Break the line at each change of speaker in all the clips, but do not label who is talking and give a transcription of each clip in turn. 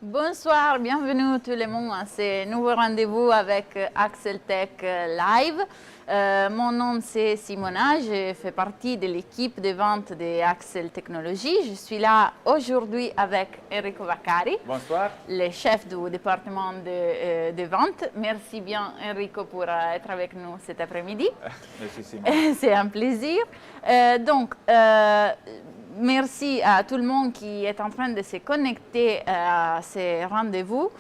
Bonsoir, bienvenue tout le monde à ce nouveau rendez-vous avec Axel Tech Live. Mon nom c'est Simona, je fais partie de l'équipe de vente de Axel Technologies. Je suis là aujourd'hui avec Enrico Vaccari.
Bonsoir.
Le chef du département de vente. Merci bien Enrico pour être avec nous cet après-midi.
Merci Simona.
C'est un plaisir. Merci à tout le monde qui est en train de se connecter à ces rendez-vous.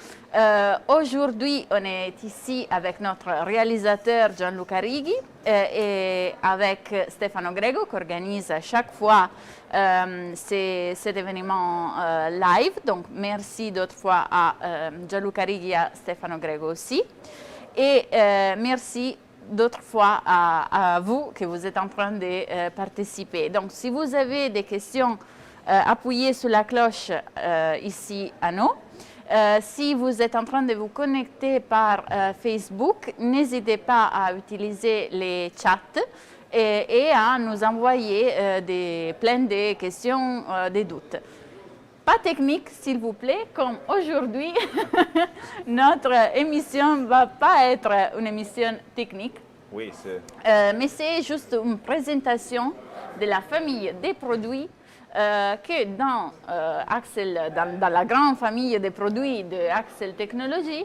Aujourd'hui, on est ici avec notre réalisateur Gianluca Righi et avec Stefano Grego qui organise à chaque fois cet événement live. Donc, merci d'autres fois à Gianluca Righi et à Stefano Grego aussi. Et merci d'autres fois à vous que vous êtes en train de participer. Donc, si vous avez des questions, appuyez sur la cloche ici à nous. Si vous êtes en train de vous connecter par Facebook, n'hésitez pas à utiliser les chats et à nous envoyer plein de questions, des doutes. Pas technique, s'il vous plaît, comme aujourd'hui, notre émission ne va pas être une émission technique.
Oui,
mais c'est juste une présentation de la famille des produits que dans la grande famille des produits de Axel Technologies,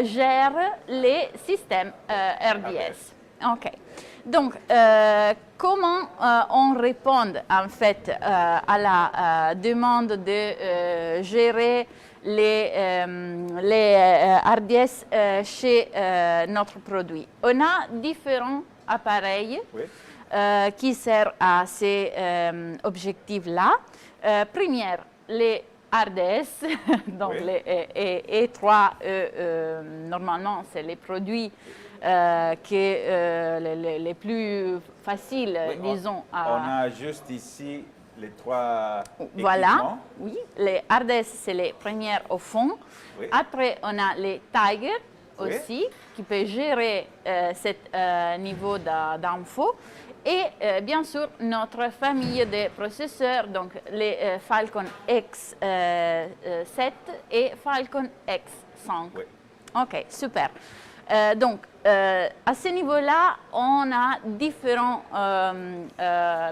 gère les systèmes RDS. OK. Donc, comment on répond en fait à la demande de gérer les RDS chez notre produit? On a différents appareils qui servent à ces objectifs-là. Première, les RDS, donc les E3, normalement, c'est les produits les plus faciles, disons.
On a juste ici les trois
voilà,
équipements.
Oui, les RDS, c'est les premières au fond. Oui. Après, on a les Tiger aussi, qui peut gérer ce niveau d'info. Et bien sûr, notre famille de processeurs, donc les Falcon X7 et Falcon X5.
Oui.
OK, super. Donc, à ce niveau-là, on a différentes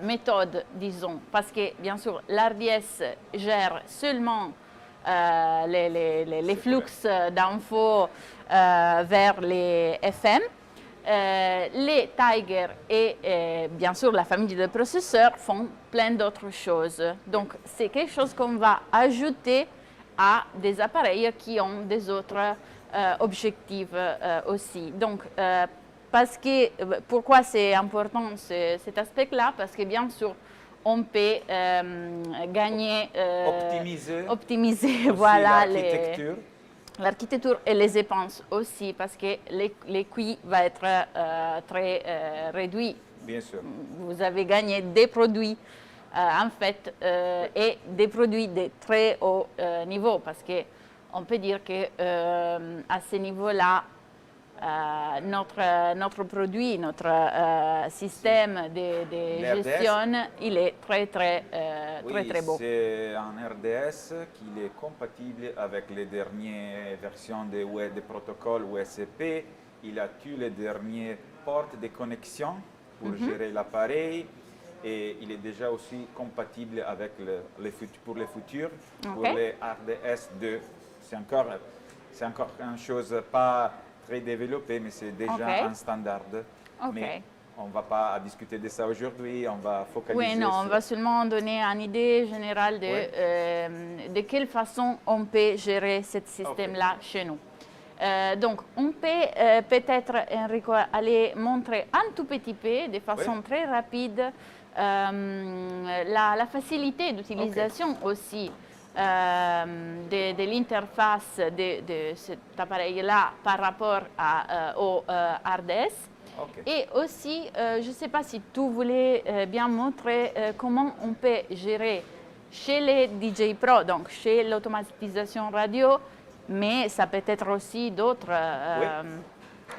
méthodes, disons, parce que, bien sûr, l'RDS gère seulement les flux d'infos vers les FM. Les Tiger et bien sûr la famille de processeurs font plein d'autres choses. Donc, c'est quelque chose qu'on va ajouter à des appareils qui ont des autres objectifs aussi. Donc, pourquoi c'est important cet aspect-là? Parce que bien sûr, on peut gagner, optimiser voilà, l'architecture et les dépenses aussi, parce que les coûts vont être très réduits.
Bien sûr.
Vous avez gagné des produits en fait et des produits de très haut niveau, parce que on peut dire que à ce niveau-là, notre produit, notre système de gestion, il est très beau.
C'est un RDS qui est compatible avec les dernières versions des protocoles USP. Il a tous les dernières portes de connexion pour gérer l'appareil. Et il est déjà aussi compatible avec pour les futurs, pour les RDS 2. C'est encore une chose pas très développée, mais c'est déjà un standard. Mais on ne va pas discuter de ça aujourd'hui, on va focaliser
sur... Oui, non, on va seulement donner une idée générale de quelle façon on peut gérer ce système-là chez nous. Donc, on peut peut-être, Enrico, aller montrer un tout petit peu, de façon très rapide, la facilité d'utilisation aussi de l'interface de cet appareil-là par rapport au RDS. Et aussi, je ne sais pas si tu voulais bien montrer comment on peut gérer chez les DJ Pro, donc chez l'automatisation radio, mais ça peut être aussi d'autres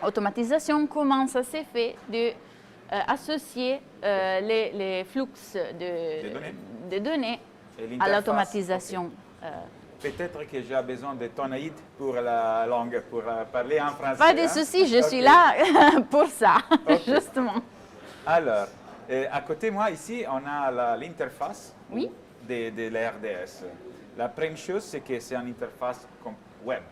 automatisations, comment ça s'est fait d'associer les flux de données à l'automatisation
peut-être que j'ai besoin de ton aide pour la langue, pour parler en français.
Pas de
hein?
souci, je suis
Ok.
là pour ça,
Ok.
justement.
Alors, à côté de moi, ici, on a l'interface
Oui.
de la RDS. La première chose, c'est que c'est une interface web.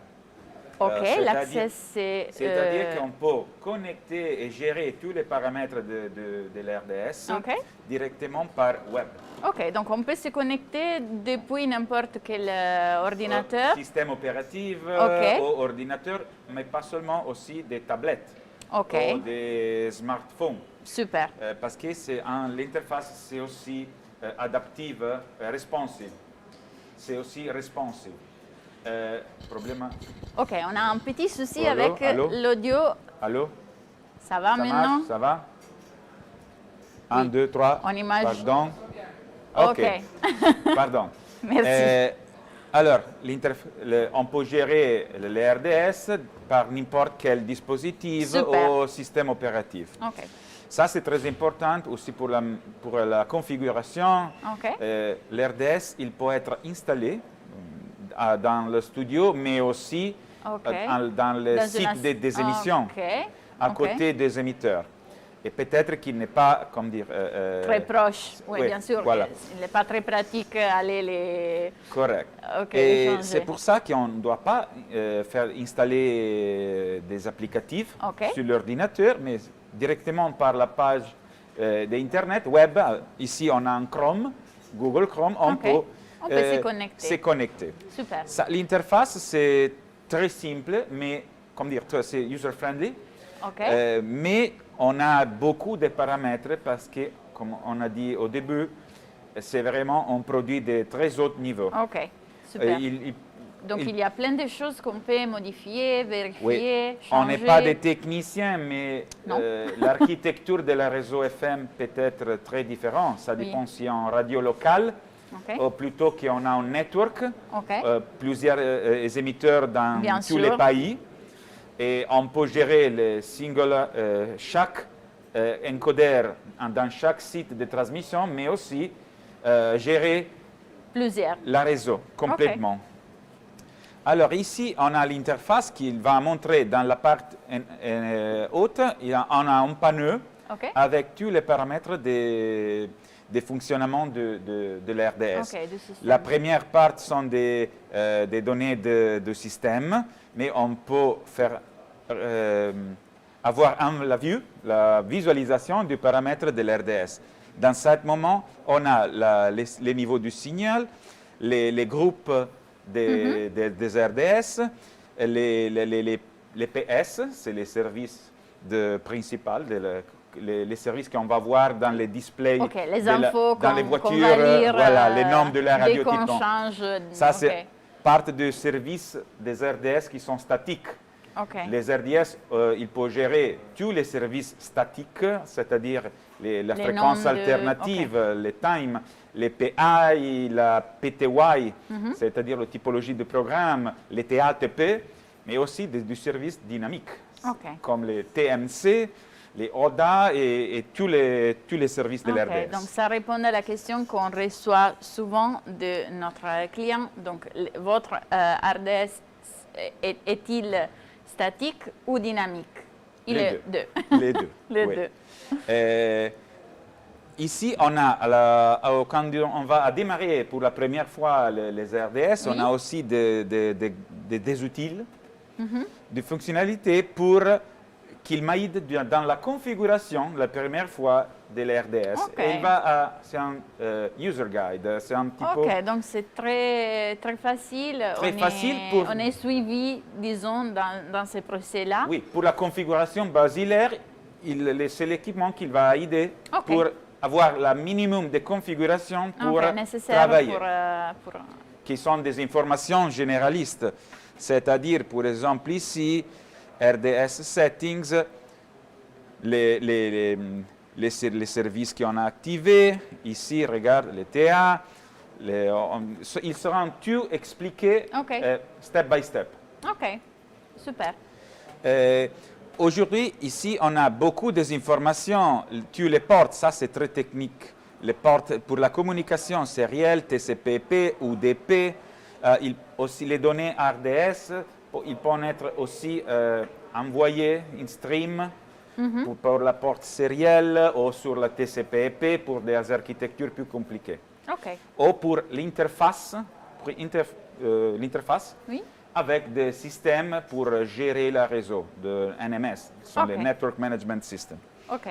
Ok,
c'est-à-dire-
l'accès c'est...
C'est-à-dire qu'on peut connecter et gérer tous les paramètres de l'RDS
Ok.
directement par web.
Ok, donc on peut se connecter depuis n'importe quel ordinateur.
Système opératif,
Ok.
ou ordinateur, mais pas seulement, aussi des tablettes
Ok,
ou des smartphones.
super.
Parce que l'interface, c'est aussi adaptive, responsive. C'est aussi responsive. Problème.
Ok, on a un petit souci
Allô,
avec
allô?
l'audio.
Allô?
Ça va
Ça
maintenant?
marche? Ça va? 1,
Oui.
2, 3.
En image.
Pardon.
Ok.
Pardon.
Merci.
Alors, on peut gérer les RDS par n'importe quel dispositif
Super.
ou système opératif.
Ok,
Ça, c'est très important aussi pour la configuration.
ok.
L'RDS, il peut être installé dans le studio, mais aussi
Ok.
dans le
Dans
site
une
des émissions,
Ok.
à
Ok.
côté des émetteurs. Et peut-être qu'il n'est pas, comme dire...
Très proche, oui,
oui,
bien sûr.
voilà.
Il n'est pas très pratique aller les...
Correct.
Ok,
Et
échanger.
c'est pour ça qu'on ne doit pas faire installer des applicatifs
Ok.
sur l'ordinateur, mais directement par la page d'Internet, web. Ici, on a un Chrome, Google Chrome,
Ok. On peut se connecter. Super.
L'interface, c'est très simple, mais comme dire, c'est user-friendly.
Ok.
Mais on a beaucoup de paramètres parce que, comme on a dit au début, c'est vraiment un produit de très haut niveau.
Ok, super.
Il-
Donc
il-
il y a plein de choses qu'on peut modifier, vérifier,
Oui,
changer.
on n'est pas des techniciens, mais
Non.
l'architecture de la réseau FM peut être très différente. Ça
Oui.
dépend si on radio locale
Ok.
ou plutôt qu'on a un network,
Ok.
plusieurs émetteurs dans
Bien
tous
sûr.
les pays. Et on peut gérer chaque encodeur dans chaque site de transmission, mais aussi gérer
Plusieurs.
la réseau complètement. Alors ici, on a l'interface qui va montrer dans la partie haute, on a un panneau
Ok.
avec tous les paramètres des fonctionnements de l'RDS.
Ok, du système.
La première partie sont des données de système, mais on peut faire avoir la visualisation du paramètre de l'RDS. Dans ce moment, on a les niveaux du signal, les groupes des RDS, les PS, c'est les services principaux, les services qu'on va voir dans les displays,
Ok, les infos
dans les
qu'on
voitures,
va lire,
voilà, les noms de la radio
dès qu'on
Titan.
change.
Ça,
ok.
c'est part du service des RDS qui sont statiques.
Ok.
Les RDS, ils peuvent gérer tous les services statiques, c'est-à-dire la
Les
fréquence
nombres de-
alternative, les times, les PI, la PTY, c'est-à-dire la typologie de programme, les TATP, mais aussi du service dynamique,
Ok.
comme les TMC, les ODA et tous les services de
Ok,
l'RDS.
donc ça répond à la question qu'on reçoit souvent de notre client. Donc votre RDS est-il statique ou dynamique? Il
Les
est
deux.
deux.
Les deux.
Les
oui.
deux.
Ici, on a, quand on va démarrer pour la première fois les RDS,
Oui.
on a aussi des outils, des fonctionnalités pour qu'ils m'aident dans la configuration la première fois de l'RDS.
Ok.
Et c'est un user guide, c'est un petit peu...
Ok, donc c'est très, très facile.
Très facile pour-
On est suivi, disons, dans ce procès-là.
Oui, pour la configuration basilaire, c'est l'équipement qui va aider
Ok.
pour avoir le minimum de configuration pour
Ok, nécessaire
travailler.
pour...
Qui sont des informations généralistes. C'est-à-dire, par exemple, ici, RDS Settings, les services qu'on a activés. Ici, regarde, les TA. Ils seront tous expliqués
Ok.
step by step.
Ok, super.
Aujourd'hui, ici, on a beaucoup d'informations. Tous les ports, ça c'est très technique. Les ports pour la communication sérielle, TCP/IP, UDP, Aussi les données RDS, ils peuvent être aussi envoyées in stream pour la porte sérielle ou sur la TCP/IP pour des architectures plus compliquées.
OK.
Ou pour l'interface,
Oui.
avec des systèmes pour gérer le réseau de NMS, ce sont les
Ok.
Network Management Systems.
OK.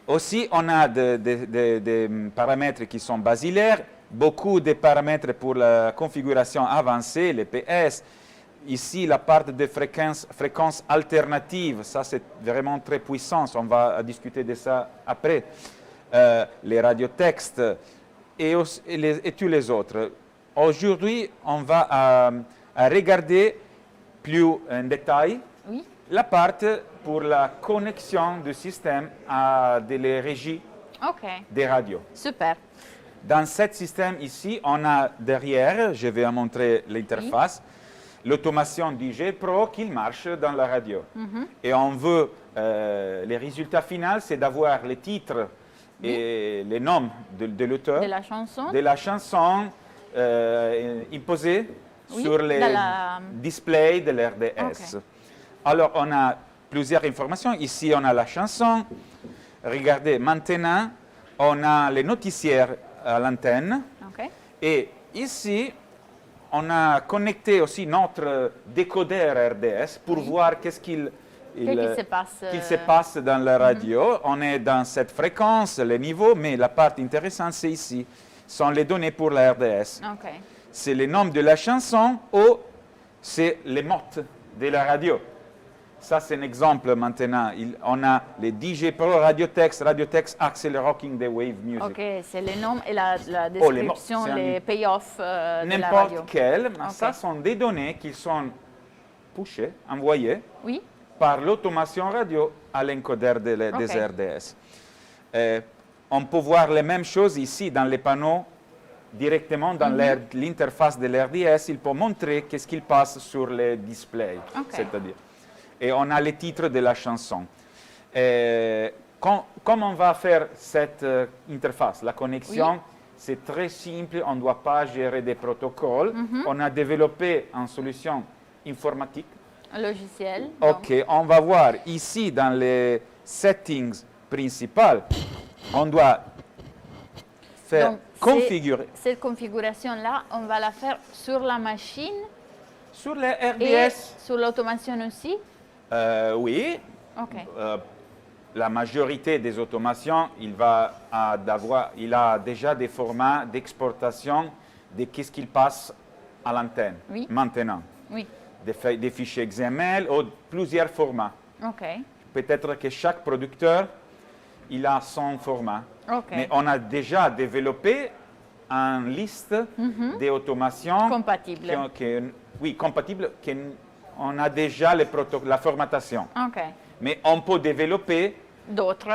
Aussi, on a des paramètres qui sont basilaires, beaucoup de paramètres pour la configuration avancée, les PS. Ici, la part de fréquences alternatives, ça c'est vraiment très puissant, on va discuter de ça après. Les radiotextes et tous les autres. Aujourd'hui, on va à regarder plus en détail
Oui.
la part pour la connexion du système à les régies
OK.
des radios.
Super.
Dans ce système ici, on a derrière, je vais vous montrer l'interface, l'automation DJ Pro qui marche dans la radio. Et on veut, les résultats finaux, c'est d'avoir les titres et les noms de l'auteur
De la chanson.
de la chanson imposés
Oui,
sur les
dans la-
displays de l'RDS.
Ok.
Alors, on a plusieurs informations. Ici, on a la chanson. Regardez, maintenant, on a les noticiaires à l'antenne.
OK.
Et ici, on a connecté aussi notre décodeur RDS pour voir qu'est-ce qu'il
Qu'est-ce
se passe dans la radio. On est dans cette fréquence, les niveaux, mais la partie intéressante, c'est ici. Ce sont les données pour la RDS.
OK.
C'est le nom de la chanson ou c'est les mots de la radio. Ça, c'est un exemple maintenant. On a les DJ Pro Radiotext Accelerating the Wave Music.
OK, c'est les noms et la
Oh, les mots,
description,
c'est un-
les payoffs de la radio.
N'importe quel, mais
Ok.
ça sont des données qui sont pushées, envoyées
Oui.
par l'automation radio à l'encodeur des
Ok.
RDS. On peut voir les mêmes choses ici dans les panneaux directement dans l'interface de l'RDS. Il peut montrer qu'est-ce qu'il passe sur les displays,
Ok.
c'est-à-dire. Et on a les titres de la chanson. Comment on va faire cette interface, la connexion?
Oui.
C'est très simple, on ne doit pas gérer des protocoles. On a développé une solution informatique.
Un logiciel.
OK, on va voir ici dans les settings principales, on doit faire
Donc,
configurer
Cette configuration-là, on va la faire sur la machine
sur les
et
RDS.
sur l'automation aussi.
Oui,
OK.
la majorité des automations, il a déjà des formats d'exportation de qu'est-ce qu'il passe à l'antenne
Oui.
maintenant.
Oui.
Des fichiers XML ou plusieurs formats.
OK.
Peut-être que chaque producteur, il a son format.
OK.
Mais on a déjà développé une liste d'automations
Compatible.
compatibles, on a déjà la formatation.
OK.
Mais on peut développer
D'autres.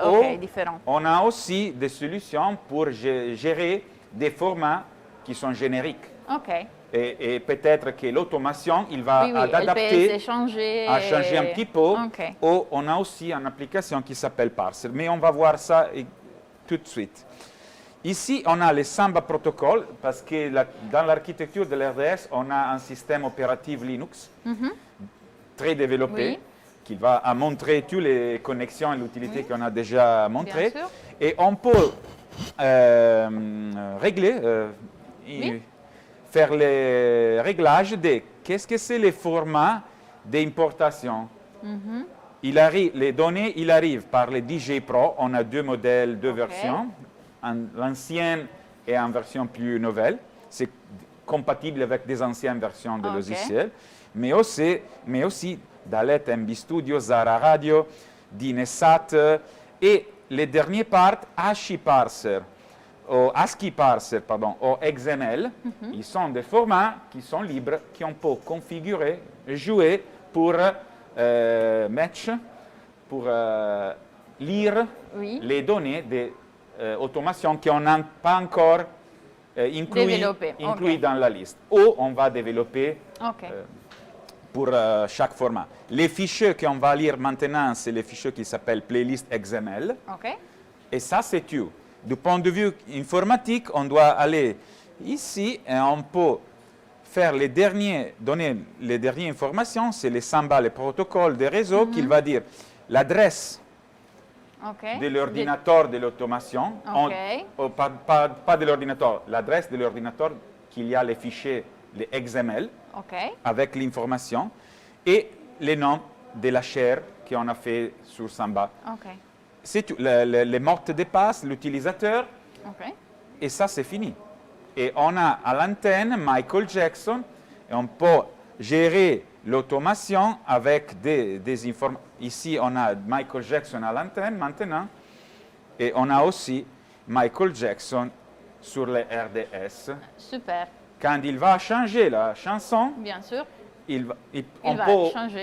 ou
différents.
on a aussi des solutions pour gérer des formats qui sont génériques.
OK.
Et peut-être que l'automation, il va
Oui, elle peut
adapter,
s'échanger.
à changer un petit peu.
OK.
Ou on a aussi une application qui s'appelle Parser. Mais on va voir ça tout de suite. Ici, on a les Samba protocoles parce que dans l'architecture de l'RDS, on a un système opératif Linux très développé
Oui.
qui va montrer toutes les connexions et l'utilité qu'on a déjà montrées.
sûr.
Et on peut régler,
Oui.
faire les réglages de qu'est-ce que c'est les formats d'importation. Les données, il arrive par les DJ Pro. On a deux modèles, deux versions, l'ancienne et une version plus nouvelle. C'est compatible avec des anciennes versions de
Ok.
logiciels, mais aussi Dalet, MB Studio, Zara Radio, Dinesat et les derniers parts ASCII Parser, ou ASCII Parser, pardon, ou XML. Ils sont des formats qui sont libres, qu'on peut configurer, jouer pour match, pour lire
Oui.
les données d'automation qu'on n'a pas encore
Développé,
inclus
ok.
dans la liste. Ou on va développer
OK.
pour chaque format. Les fichiers qu'on va lire maintenant, c'est les fichiers qui s'appellent playlist XML.
OK.
Et ça, c'est tout. Du point de vue informatique, on doit aller ici et on peut faire donner les dernières informations, c'est les samba, les protocoles des réseaux, qu'il va dire l'adresse
Ok.
de l'ordinateur de l'automation,
Ok.
pas de l'ordinateur, l'adresse de l'ordinateur qu'il y a les fichiers, les XML,
Ok.
avec l'information, et les noms de la chaire qu'on a fait sur Samba.
Ok.
C'est tout. Les mots de passe, l'utilisateur,
Ok.
et ça, c'est fini. Et on a à l'antenne Michael Jackson, et on peut gérer l'automation avec des informations. Ici, on a Michael Jackson à l'antenne maintenant, et on a aussi Michael Jackson sur les RDS.
Super.
Quand il va changer la chanson,
Bien sûr.
on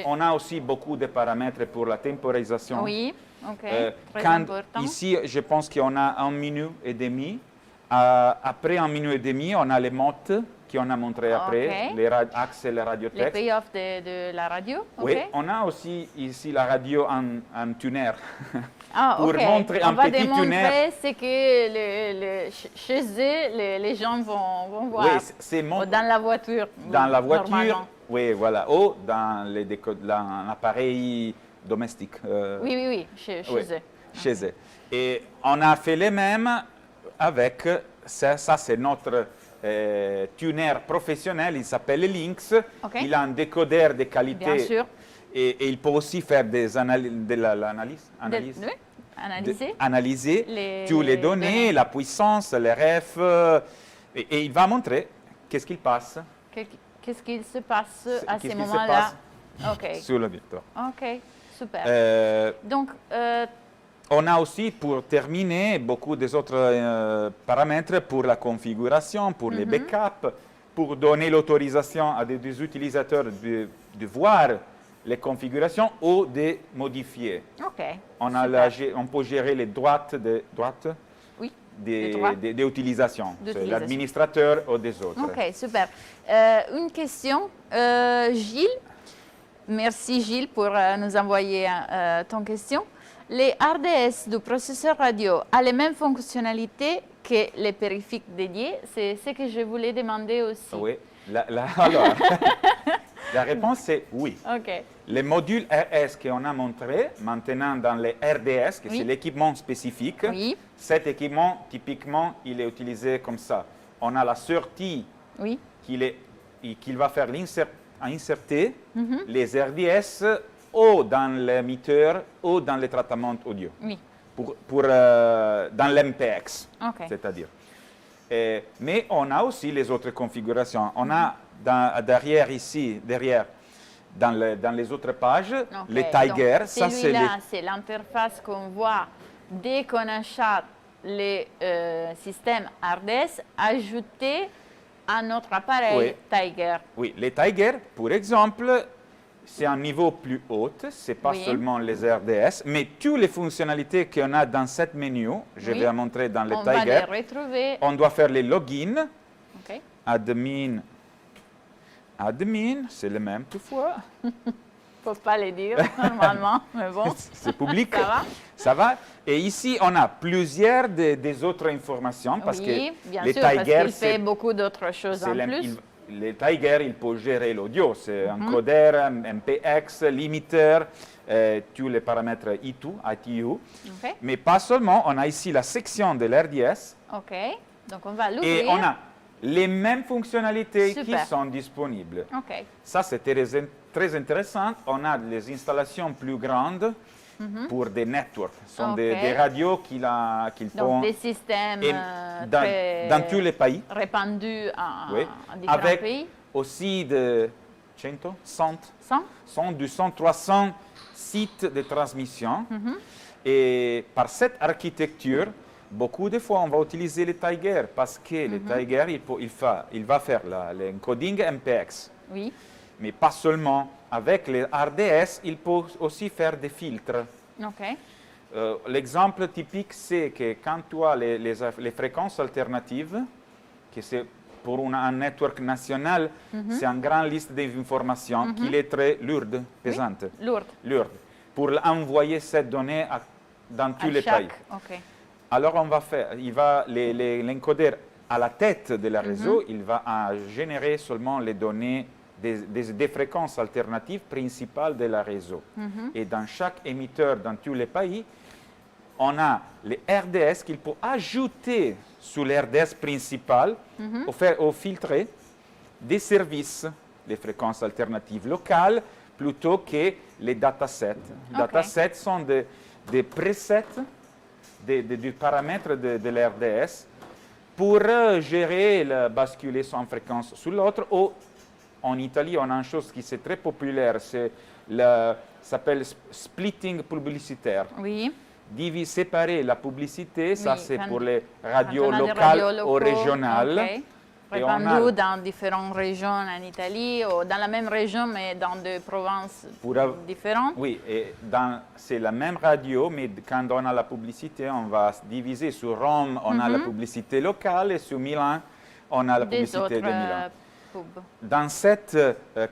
on a aussi beaucoup de paramètres pour la temporisation.
Oui. Ok. Très
Quand
important.
ici, je pense qu'on a 1 minute et demie. Après 1 minute et demie, on a les mots qu'on a montré après,
Ok.
les axes et les
Les
radiotextes.
payoffs de la radio.
Oui,
Ok.
on a aussi ici la radio en tuner.
Ah,
pour
ok.
montrer
On
un
va
petit tuner.
démontrer ce que chez eux, les gens vont voir.
Oui, c'est
Ou dans la voiture.
dans la voiture,
normalement.
oui, voilà, ou dans l'appareil domestique.
Oui, oui, oui, chez
Oui,
eux.
chez eux. Et on a fait les mêmes avec, ça c'est notre tuner professionnel, il s'appelle Lynx.
Ok.
Il a un décodeur de qualité.
Bien sûr.
Et il peut aussi faire des analyses,
Oui, analyser.
analyser toutes les données, la puissance, les refs, et il va montrer qu'est-ce qu'il passe
Qu'est-ce qu'il se passe à
qu'est-ce
ces
qui se
moments-là? Ok.
sur le Victor.
Ok, super. Donc,
On a aussi, pour terminer, beaucoup des autres paramètres pour la configuration, pour les backups, pour donner l'autorisation à des utilisateurs de voir les configurations ou de modifier.
ok.
On peut gérer les droites
Oui, les droits.
des utilisations,
D'utilisation.
l'administrateur ou des autres.
Ok, super. Une question, Gilles. Merci Gilles pour nous envoyer ton question. Les RDS du processeur radio ont les mêmes fonctionnalités que les périphériques dédiés. C'est ce que je voulais demander aussi.
Oui. Alors, la réponse est oui.
Ok.
Les modules RS qu'on a montrés maintenant dans les RDS, que
Oui.
c'est l'équipement spécifique,
Oui.
cet équipement, typiquement, il est utilisé comme ça. On a la sortie
Oui.
qu'il va faire inserter les RDS ou dans l'émetteur ou dans le traitement audio,
Oui.
dans l'MPX,
Ok.
c'est-à-dire. Mais on a aussi les autres configurations. On a derrière, dans les autres pages,
Ok.
les Tiger.
Donc,
Ça,
celui-là, c'est l'interface qu'on voit dès qu'on achète les systèmes RDS ajoutés à notre appareil Tiger.
Oui, les Tiger, pour exemple, c'est un niveau plus haut. Ce n'est pas
Oui.
seulement les RDS, mais toutes les fonctionnalités qu'on a dans ce menu, je
Oui.
vais montrer dans les
On va les
Tiger.
retrouver.
On doit faire les logins.
Ok.
Admin, c'est le même toutefois.
Faut pas les dire normalement, mais bon.
C'est public.
Ça va?
Ça va. Et ici, on a plusieurs des autres informations parce
Oui,
que
bien
les
sûr, parce
Tiger,
qu'il fait beaucoup d'autres choses en plus.
les Tiger, il peut gérer l'audio. C'est encodeur, MPX, limiteur, tous les paramètres ITU.
Ok.
Mais pas seulement, on a ici la section de l'RDS
Ok. Donc on va
et
l'ouvrir.
on a les mêmes fonctionnalités qui
Super.
sont disponibles.
Ok.
Ça, c'est très intéressant. On a les installations plus grandes pour des networks. Ce sont
Ok.
des radios qu'ils
Donc
font
des systèmes
dans tous les pays.
répandus
Oui.
en différents
Avec
pays.
aussi de 100,
100?
200, 300 sites de transmission. Et par cette architecture, beaucoup de fois, on va utiliser les Tiger parce que le Tiger, il va faire l'encoding MPX.
Oui.
Mais pas seulement. Avec les RDS, il peut aussi faire des filtres.
Ok.
L'exemple typique, c'est que quand tu as les fréquences alternatives, que c'est pour un network national, c'est une grande liste d'informations qui est très lourde, pesante.
Lourd.
Pour envoyer cette donnée dans tous les pays.
Ok.
Alors, on va faire, l'encodeur à la tête de la réseau, il va générer seulement les données des fréquences alternatives principales de la réseau. Et dans chaque émetteur, dans tous les pays, on a les RDS qu'il peut ajouter sur les RDS principales au filtrer des services, les fréquences alternatives locales, plutôt que les datasets. Les datasets sont des presets, des paramètres de l'RDS pour gérer, basculer son fréquence sur l'autre. En Italie, on a une chose qui est très populaire, ça s'appelle splitting publicitaire.
Oui.
Séparer la publicité, ça
Oui,
c'est
quand-
pour les
Quand
radios
on a des
locales
radios
ou
locaux,
régionales.
ok.
Et on a-
Répandus dans différentes régions en Italie, ou dans la même région, mais dans deux provinces différentes.
Oui, et c'est la même radio, mais quand on a la publicité, on va diviser. Sur Rome, on a la publicité locale, et sur Milan, on a la
Des
publicité
autres
de Milan.
pubs.
Dans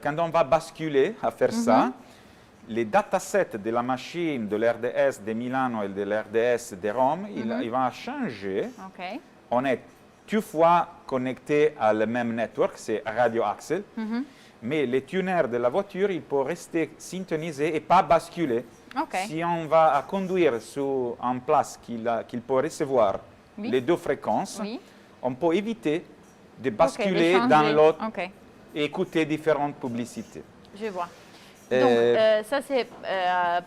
quand on va basculer à faire ça, les datasets de la machine de l'RDS de Milano et de l'RDS de Rome, ils vont changer.
OK.
On est deux fois connecté à le même network, c'est Radio Axel, mais les tuners de la voiture, ils peuvent rester synchronisés et pas basculer.
OK.
Si on va conduire en place qu'il peut recevoir
Oui.
les deux fréquences,
Oui.
on peut éviter de
Ok,
basculer
de changer.
dans l'autre
OK,
et écouter différentes publicités.
je vois.
Euh,
Donc, ça, c'est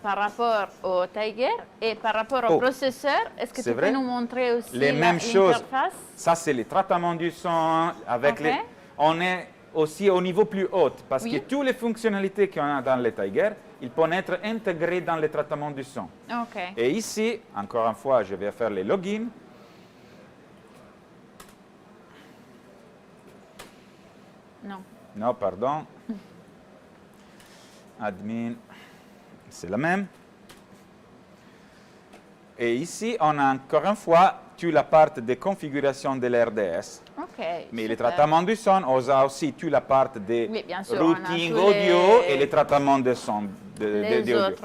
par rapport au Tiger et par rapport au processeur. Est-ce que
c'est
tu peux
vrai.
nous montrer aussi
Les mêmes choses.
l'interface?
Ça, c'est le traitement du son.
Ok.
On est aussi au niveau plus haut parce
Oui.
que toutes les fonctionnalités qu'on a dans le Tiger, ils peuvent être intégrées dans le traitement du son.
OK.
Et ici, encore une fois, je vais faire les logins.
Non.
Non, pardon. Admin, c'est la même. Et ici, on a encore une fois toute la partie de configuration de l'RDS.
OK.
Mais le
super.
traitement du son, on a aussi toute la partie de
Oui, bien sûr, on a
routing
tous
audio
les-
et le traitement de son.
Les
d'audio.
autres.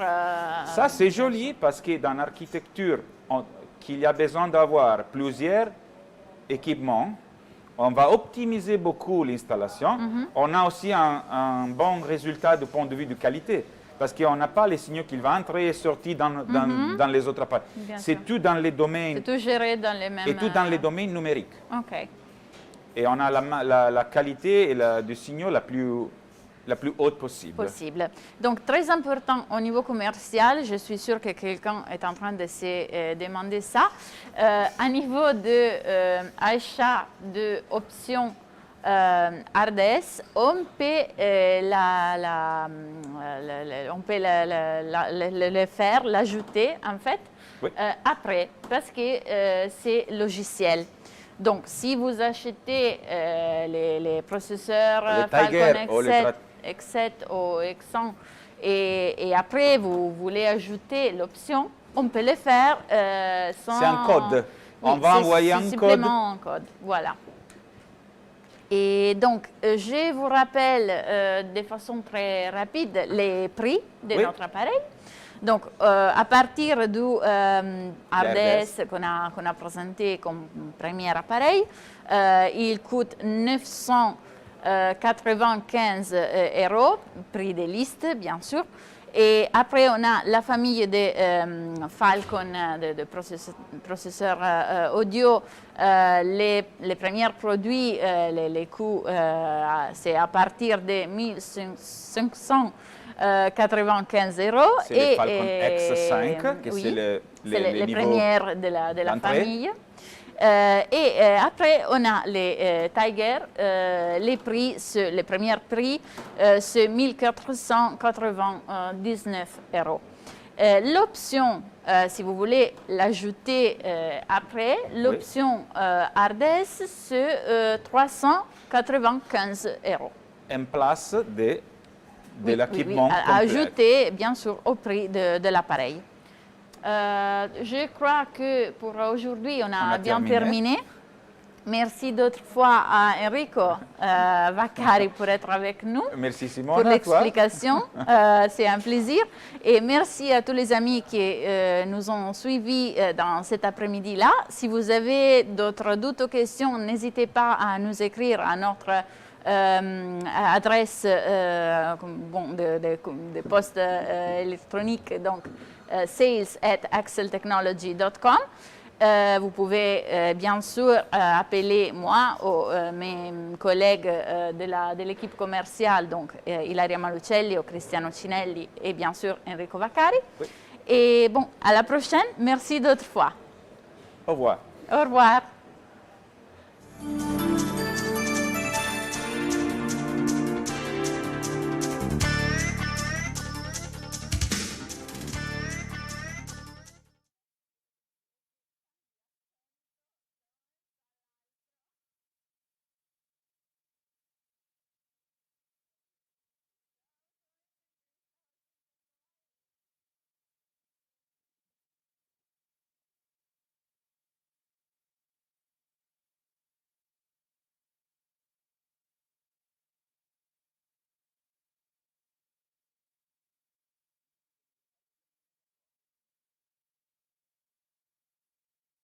Ça, c'est joli parce que dans l'architecture, qu'il y a besoin d'avoir plusieurs équipements, on va optimiser beaucoup l'installation. On a aussi un bon résultat du point de vue de qualité parce qu'on n'a pas les signaux qui vont entrer et sortir dans les autres appareils.
Bien
C'est
sûr.
tout dans les domaines
C'est tout géré dans les mêmes...
et tout dans les domaines numériques.
OK.
Et on a la qualité et du signal la plus haute possible.
Possible. Donc, très important au niveau commercial, je suis sûre que quelqu'un est en train de se demander ça. À niveau de achat d'options RDS, on peut, on peut le faire, l'ajouter en fait,
Oui.
après, parce que c'est logiciel. Donc, si vous achetez les processeurs
Le
Falcon
Tiger ou le
X7 ou X100 et après vous voulez ajouter l'option, on peut le faire sans...
C'est un code. On va
c'est
envoyer un code.
simplement un code. Voilà. Et donc, je vous rappelle de façon très rapide les prix de
Oui.
notre appareil. Donc, à partir du RDS qu'on a présenté comme premier appareil, il coûte 995 €, prix de liste, bien sûr. Et après, on a la famille de Falcon, de processeurs audio. Les premiers produits, les coûts, c'est à partir de 1595 €.
C'est le Falcon X5, que
oui,
c'est le niveau
premières de la
d'entrée.
famille. Après, on a les Tiger. Les prix, le premier prix, c'est 1499 €. L'option, si vous voulez l'ajouter après, l'option RDS, c'est 395 €.
En place de l'équipement
à
complet.
ajouter, bien sûr, au prix de l'appareil. Je crois que pour aujourd'hui, on a bien terminé. Merci d'autres fois à Enrico Vaccari pour être avec nous.
Merci Simone,
Pour
à toi.
l'explication. C'est un plaisir. Et merci à tous les amis qui nous ont suivis dans cet après-midi-là. Si vous avez d'autres doutes ou questions, n'hésitez pas à nous écrire à notre adresse de poste électronique, donc sales@axeltechnology.com. Vous pouvez bien sûr appeler moi ou mes collègues de l'équipe commerciale, donc Ilaria Malucelli ou Cristiano Cinelli et bien sûr Enrico Vaccari.
Oui.
Et bon, à la prochaine. Merci d'autres fois.
Au revoir.
Au revoir.